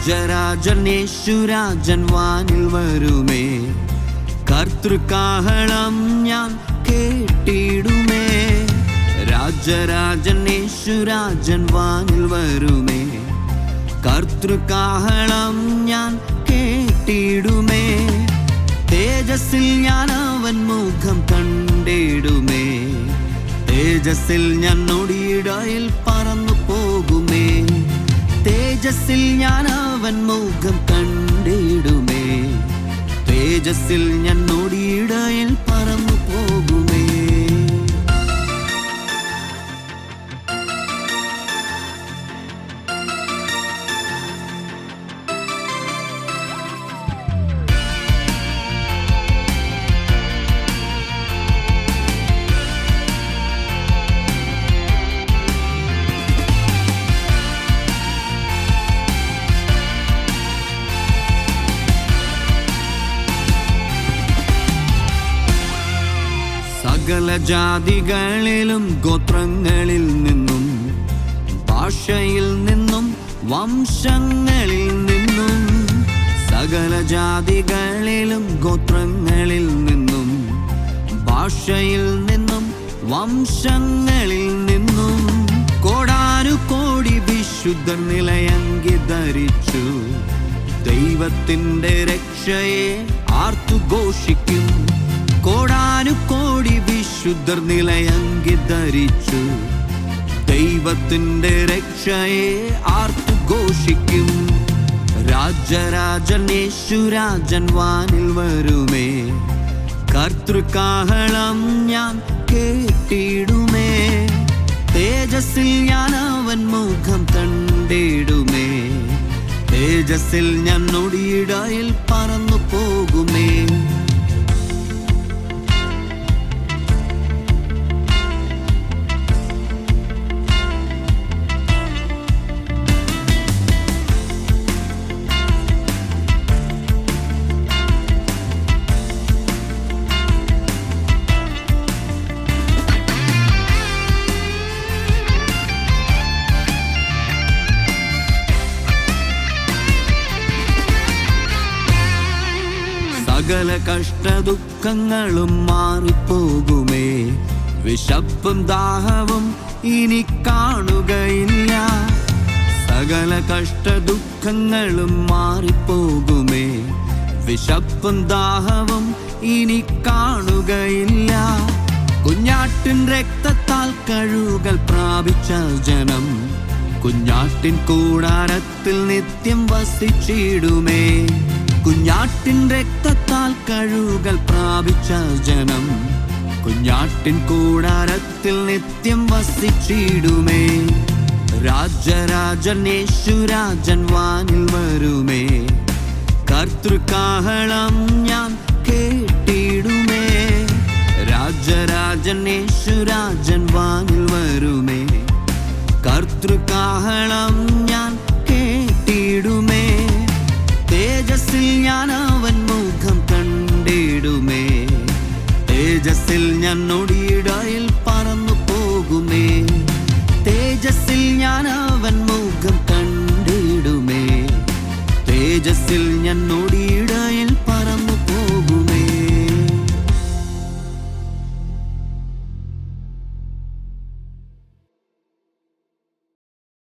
രാജരാജനേശുരാജൻ വാനിൽ വരുമേ. കർത്തൃകാഹളം ഞാൻ കേട്ടിടുമേ. രാജരാജനേശുരാജൻ വാനിൽ വരുമേ. കർത്തൃകാഹളം ഞാൻ കേട്ടിടുമേ. തേജസ്സിൽ ഞാൻ അവൻ മുഖം കണ്ടിടുമേ. തേജസ്സിൽ ഞാൻ നൊടിയിടയിൽ പറന്നു പോകുമേ. തേജസ്സിൽ ഞാൻ അവൻ മുഖം കണ്ടിടുമേ. തേജസ്സിൽ ഞാൻ നൊടിയിടയിൽ പറന്നു പോകുമേ. സകല ജാതികളിലും ഗോത്രങ്ങളിൽ നിന്നും ഭാഷയിൽ നിന്നും വംശങ്ങളിൽ നിന്നും, സകല ജാതികളിലും ഗോത്രങ്ങളിൽ നിന്നും ഭാഷയിൽ നിന്നും വംശങ്ങളിൽ നിന്നും കോടാനുകോടി വിശുദ്ധർ നിലയങ്കി ധരിച്ചു ദൈവത്തിൻ്റെ രക്ഷയെ ആർത്തുഘോഷിക്കും. കോടാനുകോടി വിശുദ്ധർ നിലയങ്കി ധരിച്ചു ദൈവത്തിൻ്റെ രക്ഷയെ ആർത്തുഘോഷിക്കും. രാജരാജനേശുരാജൻ വാനിൽ വരുമേ. കർത്തൃകാഹളം ഞാൻ കേട്ടിടുമേ. തേജസ്സിൽ ഞാൻ അവൻ മുഖം കണ്ടിടുമേ. തേജസ്സിൽ ഞാൻ നൊടിയിടയിൽ പറന്നു പോകുമേ. സകല കഷ്ടദുഃഖങ്ങളും മാറിപ്പോകുമേ. വിശപ്പും ദാഹവും ഇനി കാണുകയില്ല. സകല കഷ്ടദുഃഖങ്ങളും മാറിപ്പോകുമേ. വിശപ്പും ദാഹവും ഇനി കാണുകയില്ല. കുഞ്ഞാട്ടിൻ രക്തത്താൽ കഴുകൽ പ്രാപിച്ച ജനം കുഞ്ഞാട്ടിൻ കൂടാരത്തിൽ നിത്യം വസിച്ചിടുമേ. കുഞ്ഞാട്ടിൻ രക്തത്താൽ കഴുകൽ പ്രാപിച്ച ജനം കുഞ്ഞാട്ടിൻ കൂടാരത്തിൽ നിത്യം വസിച്ചിടുമേ. രാജരാജനേശുരാജൻ വാനിൽ വരുമേ. കർത്തൃകാഹളം ഞാൻ കേട്ടിടുമേ. രാജരാജനേശുരാജൻ വാനിൽ